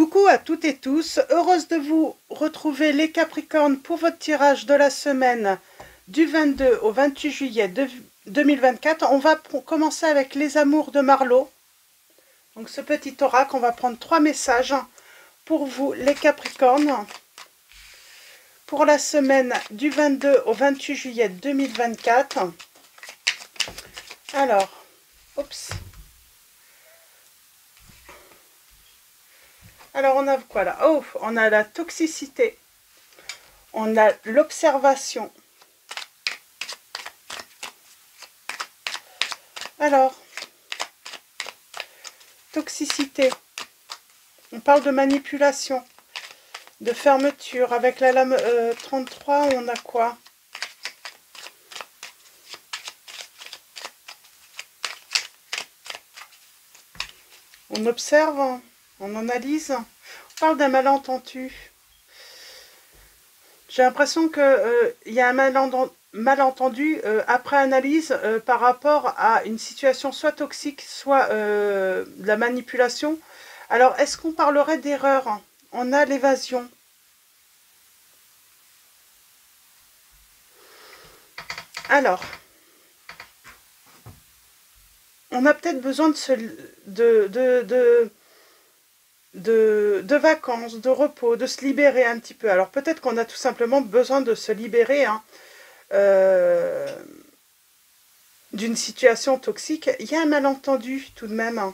Coucou à toutes et tous, heureuse de vous retrouver les Capricornes pour votre tirage de la semaine du 22 au 28 juillet 2024. On va commencer avec les amours de Marlo. Donc ce petit oracle, on va prendre 3 messages pour vous les Capricornes pour la semaine du 22 au 28 juillet 2024. Alors, oups. Alors, on a quoi là? Oh, on a la toxicité. On a l'observation. Alors, toxicité. On parle de manipulation, de fermeture. Avec la lame 33, on a quoi? On observe, on analyse. On parle d'un malentendu. J'ai l'impression qu'il y a un malentendu après analyse par rapport à une situation soit toxique, soit de la manipulation. Alors, est-ce qu'on parlerait d'erreur? On a l'évasion. Alors, on a peut-être besoin de vacances, de repos, de se libérer un petit peu. Alors peut-être qu'on a tout simplement besoin de se libérer d'une situation toxique. Il y a un malentendu tout de même.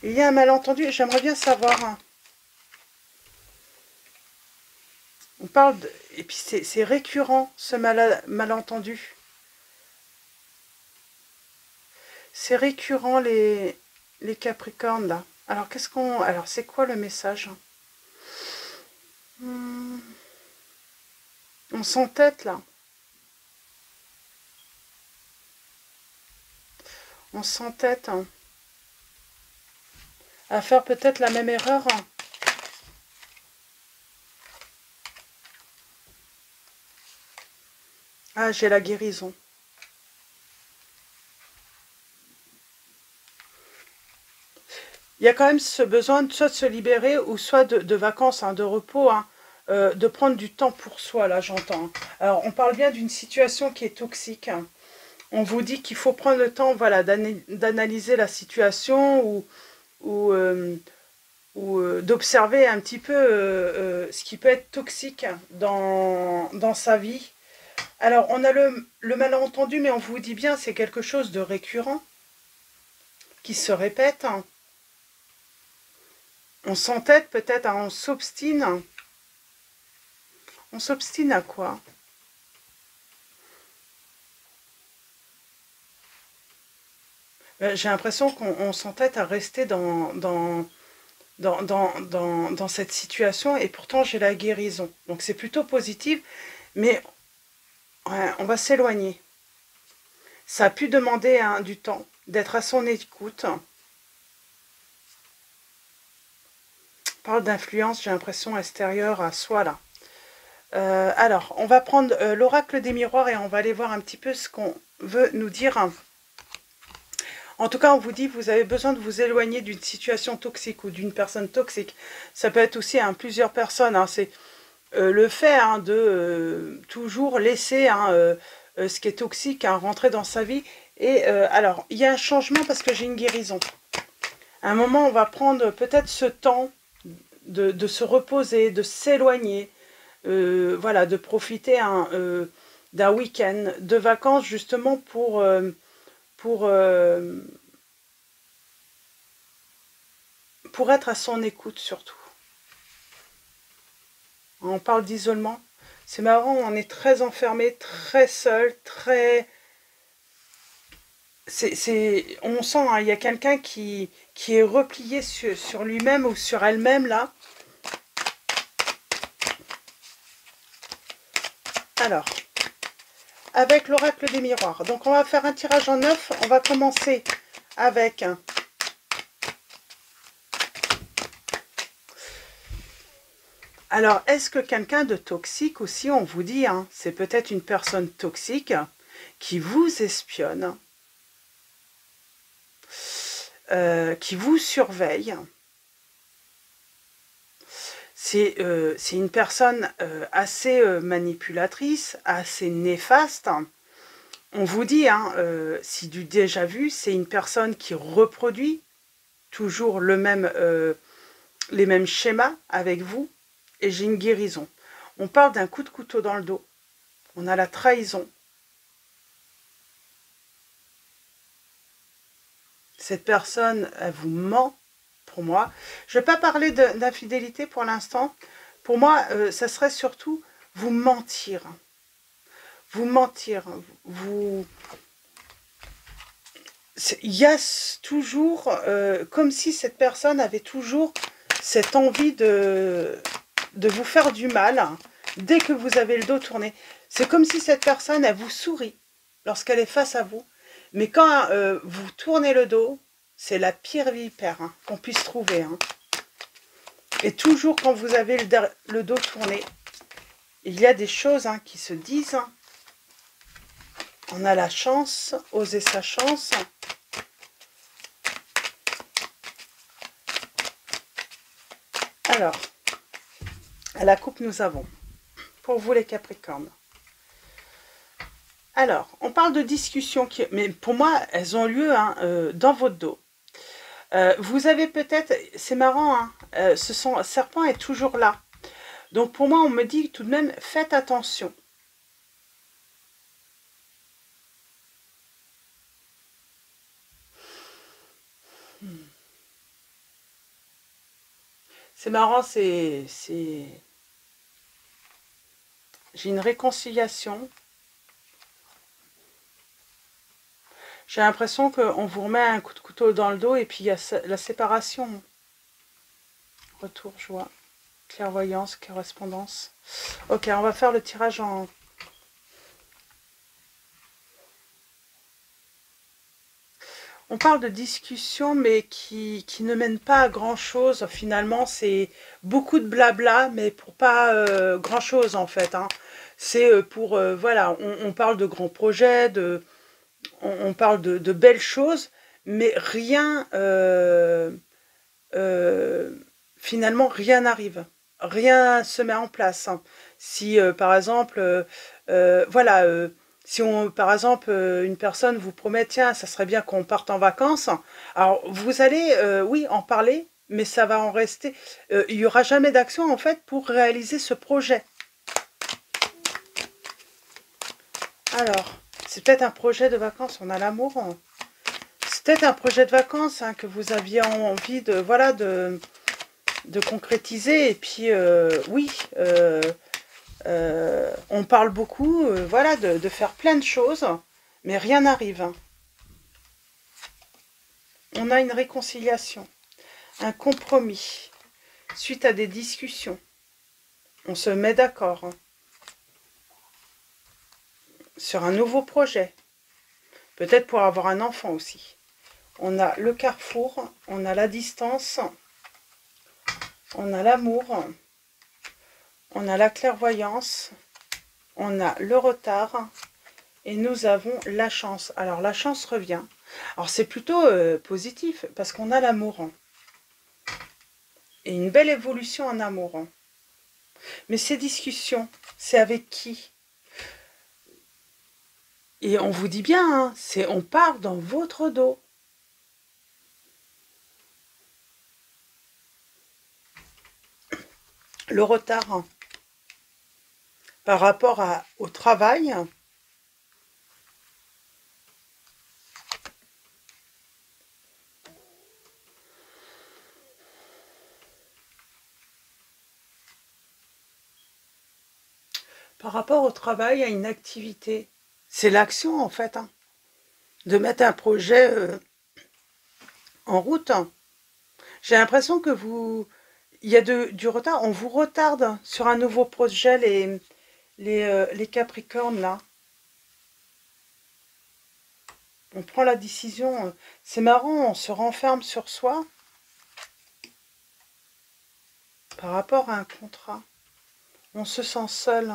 Il y a un malentendu, j'aimerais bien savoir. On parle de... Et puis c'est récurrent ce malentendu. C'est récurrent les Capricornes là. Alors qu'est-ce qu'on... Alors c'est quoi le message? On s'entête là. On s'entête à faire peut-être la même erreur. Ah, j'ai la guérison. Il y a quand même ce besoin soit de se libérer ou soit de vacances, de repos, de prendre du temps pour soi, là j'entends. Alors on parle bien d'une situation qui est toxique. On vous dit qu'il faut prendre le temps, voilà, d'analyser la situation ou d'observer un petit peu ce qui peut être toxique dans sa vie. Alors on a le malentendu, mais on vous dit bien c'est quelque chose de récurrent qui se répète. On s'entête peut-être, on s'obstine. On s'obstine à quoi? J'ai l'impression qu'on s'entête à rester dans cette situation et pourtant j'ai la guérison. Donc c'est plutôt positif, mais ouais, on va s'éloigner. Ça a pu demander du temps, d'être à son écoute. On parle d'influence, j'ai l'impression, extérieure à soi, là. Alors, on va prendre l'oracle des miroirs et on va aller voir un petit peu ce qu'on veut nous dire. En tout cas, on vous dit que vous avez besoin de vous éloigner d'une situation toxique ou d'une personne toxique. Ça peut être aussi plusieurs personnes. C'est le fait de toujours laisser ce qui est toxique rentrer dans sa vie. Et alors, il y a un changement parce que j'ai une guérison. À un moment, on va prendre peut-être ce temps de se reposer, de s'éloigner, voilà, de profiter d'un week-end, de vacances justement pour être à son écoute surtout. On parle d'isolement. C'est marrant, on est très enfermé, très seul, très... On sent, il y a quelqu'un qui est replié sur lui-même ou sur elle-même là. Alors, avec l'oracle des miroirs. Donc on va faire un tirage en 9. On va commencer avec alors, est-ce que quelqu'un de toxique aussi, on vous dit, c'est peut-être une personne toxique qui vous espionne, qui vous surveille, c'est une personne assez manipulatrice, assez néfaste. On vous dit, hein, si du déjà vu, c'est une personne qui reproduit toujours les mêmes schémas avec vous, et j'ai une guérison. On parle d'un coup de couteau dans le dos. On a la trahison. Cette personne, elle vous ment, pour moi. Je ne vais pas parler d'infidélité pour l'instant. Pour moi, ça serait surtout vous mentir. Vous mentir. Il y a toujours, comme si cette personne avait toujours cette envie de vous faire du mal dès que vous avez le dos tourné. C'est comme si cette personne, elle vous sourit lorsqu'elle est face à vous. Mais quand vous tournez le dos, c'est la pire vipère qu'on puisse trouver. Hein. Et toujours quand vous avez le dos tourné, il y a des choses qui se disent. On a la chance, oser sa chance. Alors, à la coupe, nous avons, pour vous les Capricornes. Alors, on parle de discussions, mais pour moi, elles ont lieu dans votre dos. Vous avez peut-être, c'est marrant, ce serpent est toujours là. Donc pour moi, on me dit tout de même, faites attention. C'est marrant, j'ai une réconciliation. J'ai l'impression qu'on vous remet un coup de couteau dans le dos et puis il y a la séparation. Retour, joie, clairvoyance, correspondance. Ok, on va faire le tirage en... On parle de discussion, mais qui ne mène pas à grand-chose. Finalement, c'est beaucoup de blabla, mais pour pas grand-chose, en fait. Hein. C'est pour... voilà, on parle de grands projets, on parle de belles choses, mais rien... finalement, rien n'arrive. Rien se met en place. Hein. Si, par exemple, voilà... si par exemple, une personne vous promet, tiens, ça serait bien qu'on parte en vacances, alors vous allez, oui, en parler, mais ça va en rester. Il n'y aura jamais d'action, en fait, pour réaliser ce projet. Alors, c'est peut-être un projet de vacances, on a l'amour. Hein. C'est peut-être un projet de vacances que vous aviez envie de, voilà, de concrétiser. Et puis, oui, on parle beaucoup, voilà, de faire plein de choses, mais rien n'arrive. Hein. On a une réconciliation, un compromis, suite à des discussions. On se met d'accord sur un nouveau projet, peut-être pour avoir un enfant aussi. On a le carrefour, on a la distance, on a l'amour, on a la clairvoyance, on a le retard et nous avons la chance. Alors la chance revient. Alors c'est plutôt positif parce qu'on a l'amour et une belle évolution en amour. Mais ces discussions, c'est avec qui? Et on vous dit bien, on part dans votre dos. Le retard par rapport au travail. Par rapport au travail, à une activité. C'est l'action, en fait, de mettre un projet en route. J'ai l'impression que il y a du retard. On vous retarde sur un nouveau projet, les Capricornes, là. On prend la décision. C'est marrant, on se renferme sur soi par rapport à un contrat. On se sent seul.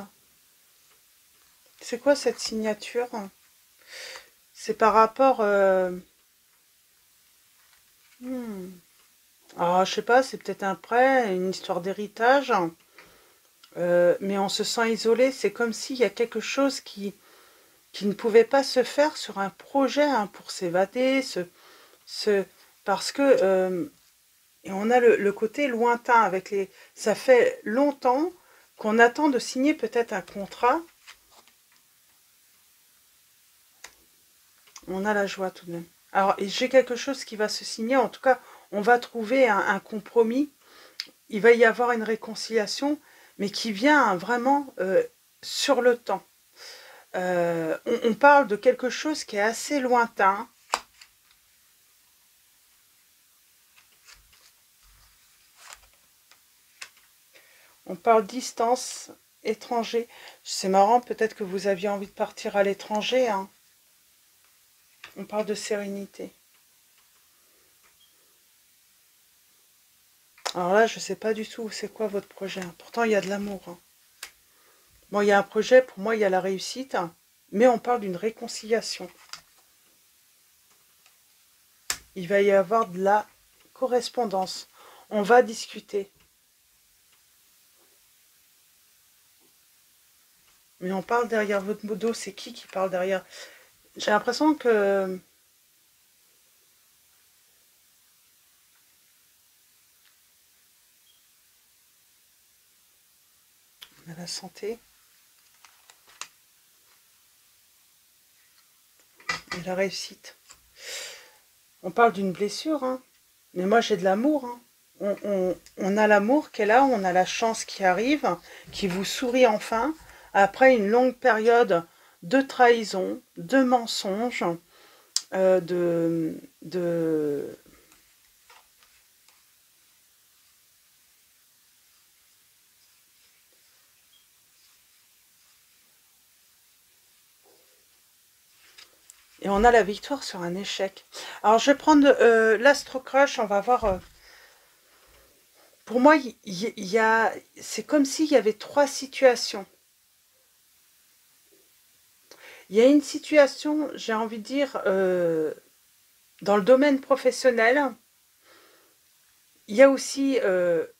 C'est quoi cette signature? C'est par rapport... Alors, je sais pas, c'est peut-être un prêt, une histoire d'héritage, mais on se sent isolé. C'est comme s'il y a quelque chose qui ne pouvait pas se faire sur un projet, hein, pour s'évader, parce que et on a le côté lointain avec les. Ça fait longtemps qu'on attend de signer peut-être un contrat. On a la joie tout de même. Alors, j'ai quelque chose qui va se signer. En tout cas, on va trouver un compromis. Il va y avoir une réconciliation, mais qui vient vraiment sur le temps. On parle de quelque chose qui est assez lointain. On parle distance, étranger. C'est marrant, peut-être que vous aviez envie de partir à l'étranger, hein. On parle de sérénité. Alors là, je ne sais pas du tout c'est quoi votre projet. Pourtant, il y a de l'amour, hein. Bon, il y a un projet, pour moi, il y a la réussite, hein, mais on parle d'une réconciliation. Il va y avoir de la correspondance. On va discuter. Mais on parle derrière votre dos. C'est qui parle derrière? J'ai l'impression que... On a la santé. Et la réussite. On parle d'une blessure, hein. Mais moi, j'ai de l'amour, hein. On a l'amour qui est là, on a la chance qui arrive, qui vous sourit enfin, après une longue période de trahison, de mensonges, de... Et on a la victoire sur un échec. Alors, je vais prendre l'Astro Crush, on va voir... pour moi, c'est comme s'il y avait 3 situations. Il y a une situation, j'ai envie de dire, dans le domaine professionnel. Il y a aussi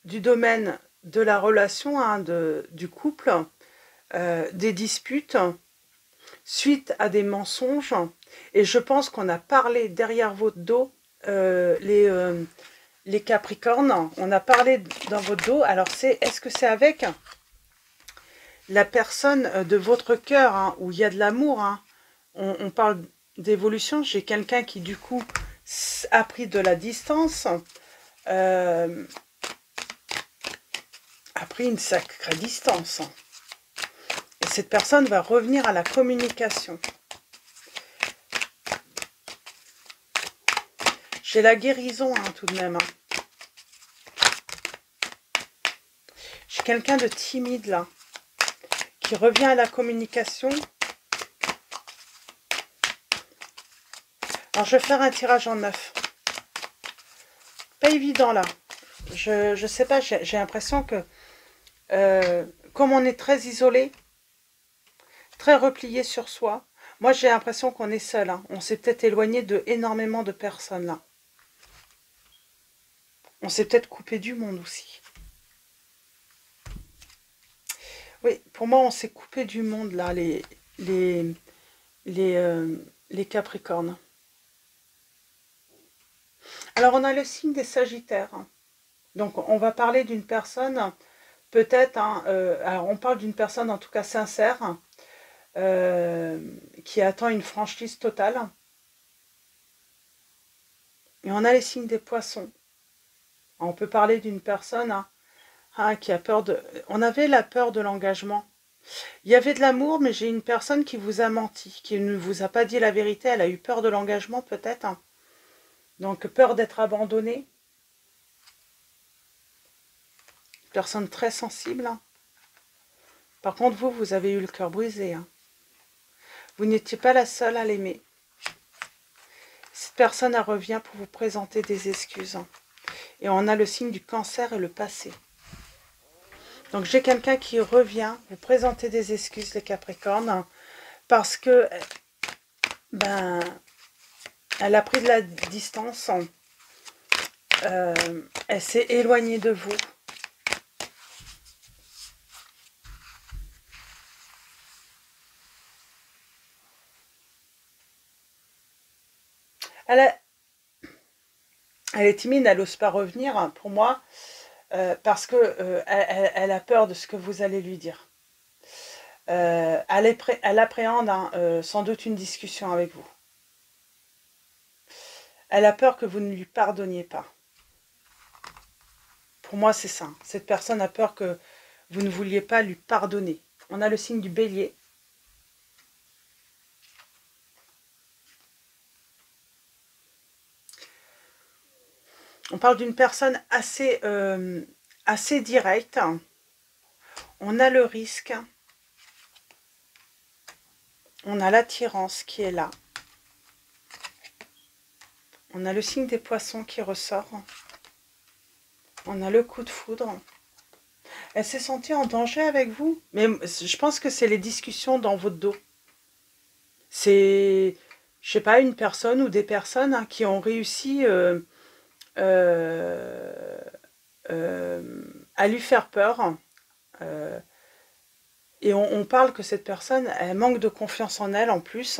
du domaine de la relation, hein, du couple, des disputes suite à des mensonges. Et je pense qu'on a parlé derrière votre dos, les Capricornes, on a parlé dans votre dos. Alors, est-ce que c'est avec la personne de votre cœur, hein, où il y a de l'amour, hein. On parle d'évolution. J'ai quelqu'un qui, du coup, a pris de la distance, a pris une sacrée distance. Et cette personne va revenir à la communication. J'ai la guérison, hein, tout de même, hein. J'ai quelqu'un de timide, là, qui revient à la communication. Alors, je vais faire un tirage en 9. Pas évident, là. Je sais pas, j'ai l'impression que, comme on est très isolé, très replié sur soi, moi, j'ai l'impression qu'on est seul, hein. On s'est peut-être éloigné de énormément de personnes, là. On s'est peut-être coupé du monde aussi. Oui, pour moi, on s'est coupé du monde, là, les Capricornes. Alors, on a le signe des Sagittaires. Donc, on va parler d'une personne, peut-être, hein, alors on parle d'une personne en tout cas sincère, qui attend une franchise totale. Et on a les signes des Poissons. On peut parler d'une personne, hein, qui a peur de... On avait la peur de l'engagement. Il y avait de l'amour, mais j'ai une personne qui vous a menti, qui ne vous a pas dit la vérité. Elle a eu peur de l'engagement, peut-être, hein. Donc, peur d'être abandonnée. Personne très sensible, hein. Par contre, vous avez eu le cœur brisé, hein. Vous n'étiez pas la seule à l'aimer. Cette personne, elle revient pour vous présenter des excuses, hein. Et on a le signe du Cancer et le passé. Donc, j'ai quelqu'un qui revient vous présenter des excuses, les Capricornes, hein, parce que, ben, elle a pris de la distance, hein. Elle s'est éloignée de vous. Elle est timide, elle n'ose pas revenir, hein, pour moi, parce que elle a peur de ce que vous allez lui dire. Elle appréhende hein, sans doute une discussion avec vous. Elle a peur que vous ne lui pardonniez pas. Pour moi, c'est ça. Cette personne a peur que vous ne vouliez pas lui pardonner. On a le signe du bélier. On parle d'une personne assez directe. On a le risque. On a l'attirance qui est là. On a le signe des poissons qui ressort. On a le coup de foudre. Elle s'est sentie en danger avec vous. Mais je pense que c'est les discussions dans votre dos. C'est, je sais pas, une personne ou des personnes hein, qui ont réussi à lui faire peur. Et on parle que cette personne, elle manque de confiance en elle en plus.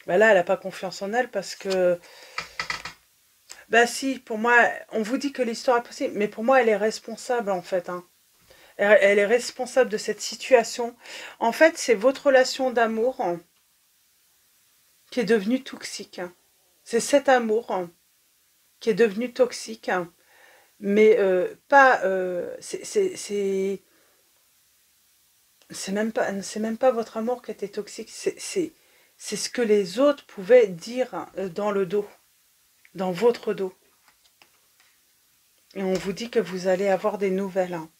Ben là, elle n'a pas confiance en elle parce que... Bah si, pour moi, on vous dit que l'histoire est possible, mais pour moi, elle est responsable en fait. Hein. Elle est responsable de cette situation. En fait, c'est votre relation d'amour qui est devenue toxique. C'est cet amour qui est devenu toxique. Mais pas... c'est même pas votre amour qui était toxique. C'est ce que les autres pouvaient dire dans le dos. Dans votre dos. Et on vous dit que vous allez avoir des nouvelles. Hein.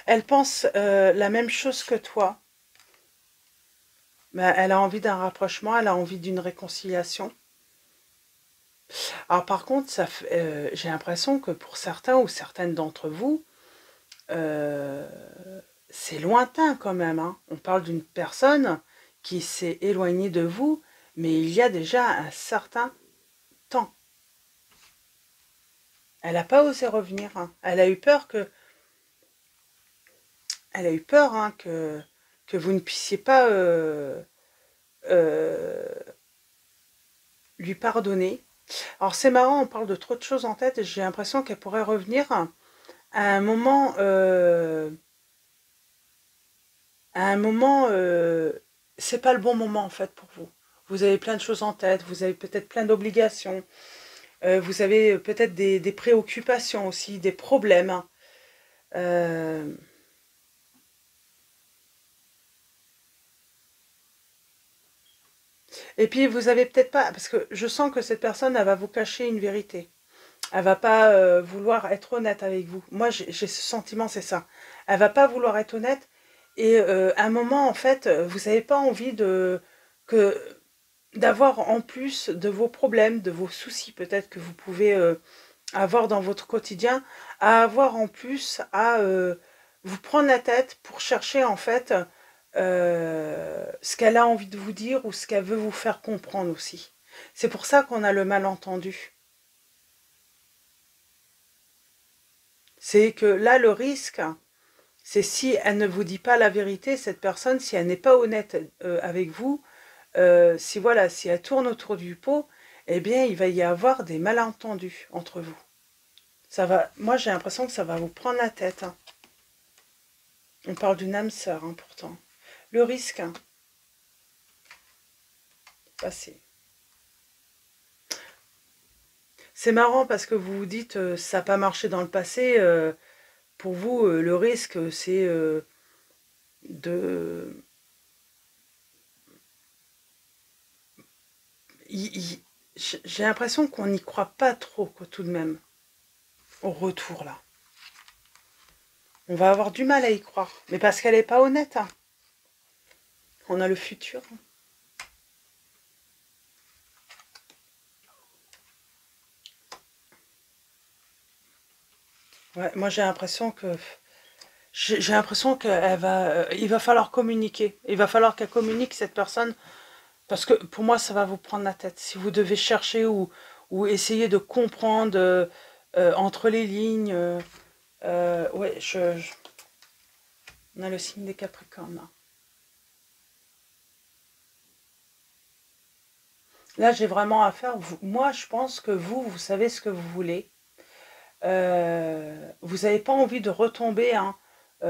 Elle pense la même chose que toi. Mais elle a envie d'un rapprochement, elle a envie d'une réconciliation. Alors par contre, j'ai l'impression que pour certains ou certaines d'entre vous, c'est lointain quand même. Hein. On parle d'une personne qui s'est éloignée de vous, mais il y a déjà un certain temps. Elle n'a pas osé revenir. Hein. Elle a eu peur que... Elle a eu peur hein, que vous ne puissiez pas lui pardonner. Alors c'est marrant, on parle de trop de choses en tête et j'ai l'impression qu'elle pourrait revenir à un moment... c'est pas le bon moment en fait pour vous. Vous avez plein de choses en tête, vous avez peut-être plein d'obligations, vous avez peut-être des préoccupations aussi, des problèmes. Et puis vous avez peut-être pas, parce que je sens que cette personne, elle va vous cacher une vérité. Elle va pas vouloir être honnête avec vous. Moi, j'ai ce sentiment, c'est ça. Elle va pas vouloir être honnête. Et à un moment, en fait, vous n'avez pas envie d'avoir en plus de vos problèmes, de vos soucis peut-être que vous pouvez avoir dans votre quotidien, à avoir en plus à vous prendre la tête pour chercher en fait ce qu'elle a envie de vous dire ou ce qu'elle veut vous faire comprendre aussi. C'est pour ça qu'on a le malentendu. C'est que là, le risque, c'est si elle ne vous dit pas la vérité, cette personne, si elle n'est pas honnête avec vous, si voilà, si elle tourne autour du pot, eh bien, il va y avoir des malentendus entre vous. Ça va, moi, j'ai l'impression que ça va vous prendre la tête. Hein. On parle d'une âme sœur, hein, pourtant. Le risque, hein, passé. C'est marrant parce que vous vous dites ça n'a pas marché dans le passé. Pour vous, le risque, c'est de... J'ai l'impression qu'on n'y croit pas trop, quoi, tout de même, au retour, là. On va avoir du mal à y croire. Mais parce qu'elle n'est pas honnête. Hein. On a le futur. Ouais, moi, j'ai l'impression que... J'ai l'impression qu'elle va... il va falloir communiquer. Il va falloir qu'elle communique, cette personne. Parce que pour moi, ça va vous prendre la tête. Si vous devez chercher ou essayer de comprendre entre les lignes. Ouais, on a le signe des Capricornes. Là, j'ai vraiment à faire. Moi, je pense que vous savez ce que vous voulez. Vous n'avez pas envie de retomber hein,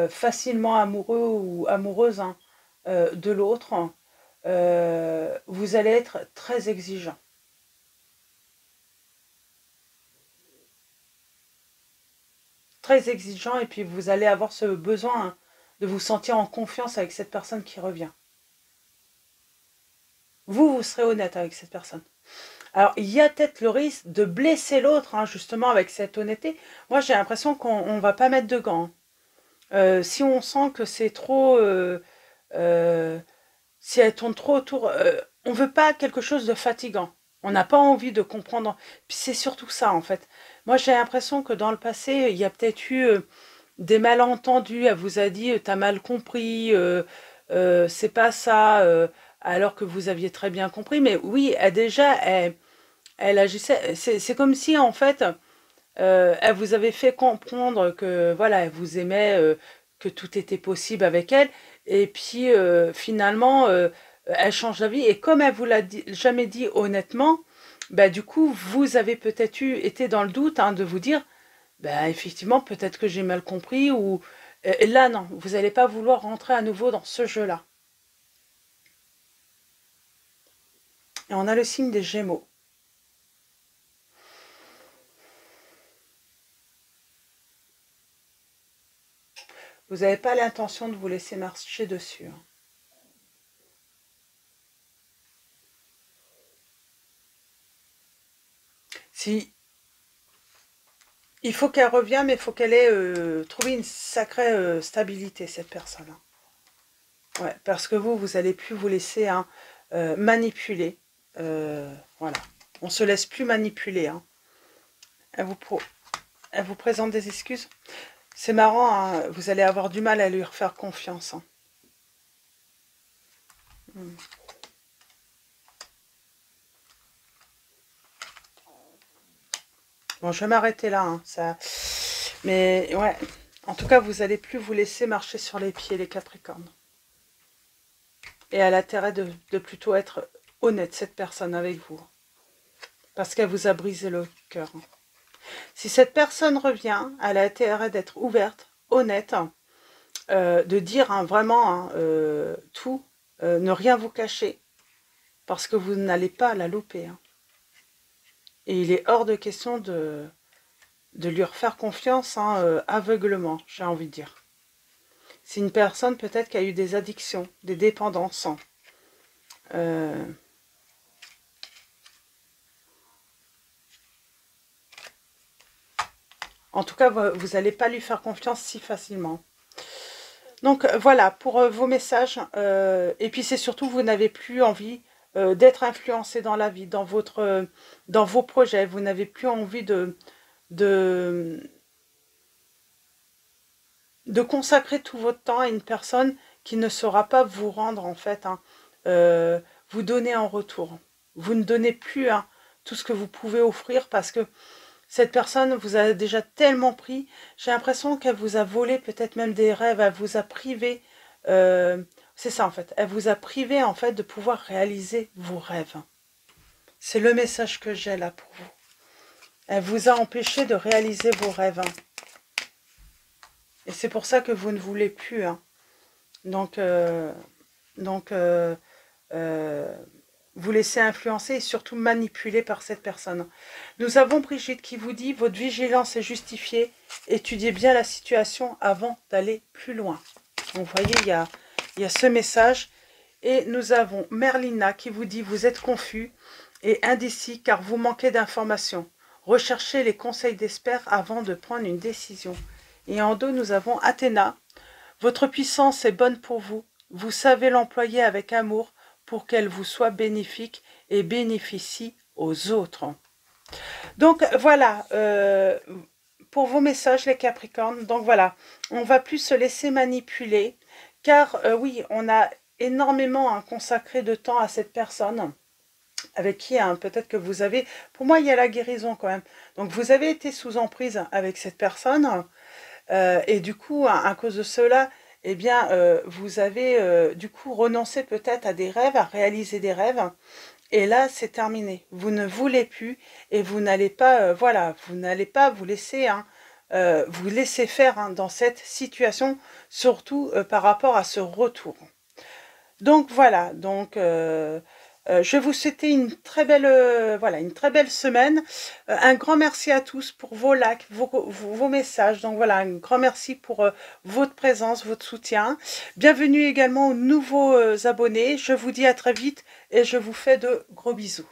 facilement amoureux ou amoureuse hein, de l'autre. Vous allez être très exigeant. Très exigeant et puis vous allez avoir ce besoin hein, de vous sentir en confiance avec cette personne qui revient. Vous serez honnête avec cette personne. Alors, il y a peut-être le risque de blesser l'autre, hein, justement, avec cette honnêteté. Moi, j'ai l'impression qu'on ne va pas mettre de gants. Si on sent que c'est trop... euh, si elle tourne trop autour... on ne veut pas quelque chose de fatigant. On n'a pas envie de comprendre. Puis c'est surtout ça, en fait. Moi, j'ai l'impression que dans le passé, il y a peut-être eu des malentendus. Elle vous a dit, t'as mal compris, c'est pas ça, alors que vous aviez très bien compris. Mais oui, elle agissait. C'est comme si, en fait, elle vous avait fait comprendre que, voilà, elle vous aimait, que tout était possible avec elle. Et puis, finalement, elle change d'avis. Et comme elle vous l'a jamais dit honnêtement, bah, du coup, vous avez peut-être été dans le doute hein, de vous dire, bah, effectivement, peut-être que j'ai mal compris. Ou et là, non, vous n'allez pas vouloir rentrer à nouveau dans ce jeu-là. Et on a le signe des Gémeaux. Vous n'avez pas l'intention de vous laisser marcher dessus. Hein. Si, il faut qu'elle revienne, mais il faut qu'elle ait trouvé une sacrée stabilité, cette personne. Hein. Ouais, parce que vous n'allez plus vous laisser hein, manipuler. Voilà. On ne se laisse plus manipuler. Hein. Elle vous présente des excuses. C'est marrant, hein, vous allez avoir du mal à lui refaire confiance. Hein. Bon, je vais m'arrêter là. Hein, ça... Mais ouais, en tout cas, vous n'allez plus vous laisser marcher sur les pieds, les Capricornes. Et elle a intérêt de plutôt être honnête, cette personne, avec vous. Parce qu'elle vous a brisé le cœur. Si cette personne revient, elle a intérêt d'être ouverte, honnête, de dire hein, vraiment hein, tout, ne rien vous cacher, parce que vous n'allez pas la louper. Hein. Et il est hors de question de lui refaire confiance hein, aveuglement, j'ai envie de dire. C'est une personne peut-être qui a eu des addictions, des dépendances. Hein. En tout cas, vous n'allez pas lui faire confiance si facilement. Donc voilà, pour vos messages. Et puis c'est surtout, vous n'avez plus envie d'être influencé dans la vie, dans vos projets. Vous n'avez plus envie de consacrer tout votre temps à une personne qui ne saura pas vous rendre, en fait, hein, vous donner en retour. Vous ne donnez plus hein, tout ce que vous pouvez offrir parce que cette personne vous a déjà tellement pris. J'ai l'impression qu'elle vous a volé peut-être même des rêves. Elle vous a privé. C'est ça en fait. Elle vous a privé en fait de pouvoir réaliser vos rêves. C'est le message que j'ai là pour vous. Elle vous a empêché de réaliser vos rêves. Hein. Et c'est pour ça que vous ne voulez plus. Hein. Donc vous laissez influencer et surtout manipuler par cette personne. Nous avons Brigitte qui vous dit « Votre vigilance est justifiée. Étudiez bien la situation avant d'aller plus loin. » Donc, vous voyez, il y a ce message. Et nous avons Merlina qui vous dit « Vous êtes confus et indécis car vous manquez d'informations. Recherchez les conseils d'experts avant de prendre une décision. » Et en dos, nous avons Athéna. « Votre puissance est bonne pour vous. Vous savez l'employer avec amour pour qu'elle vous soit bénéfique et bénéficie aux autres. » Donc voilà, pour vos messages les Capricornes. Donc voilà, on va plus se laisser manipuler, car oui, on a énormément consacré de temps à cette personne. avec qui hein, peut-être que vous avez... Pour moi, il y a la guérison quand même. Donc, vous avez été sous emprise avec cette personne. Et du coup, à cause de cela, eh bien, vous avez du coup renoncé peut-être à des rêves, à réaliser des rêves. Et là, c'est terminé. Vous ne voulez plus et vous n'allez pas, voilà, vous n'allez pas vous laisser, hein, vous laisser faire hein, dans cette situation, surtout par rapport à ce retour. Donc voilà, donc je vais vous souhaiter une très belle, voilà, une très belle semaine. Un grand merci à tous pour vos likes, vos messages. Donc voilà, un grand merci pour votre présence, votre soutien. Bienvenue également aux nouveaux abonnés. Je vous dis à très vite et je vous fais de gros bisous.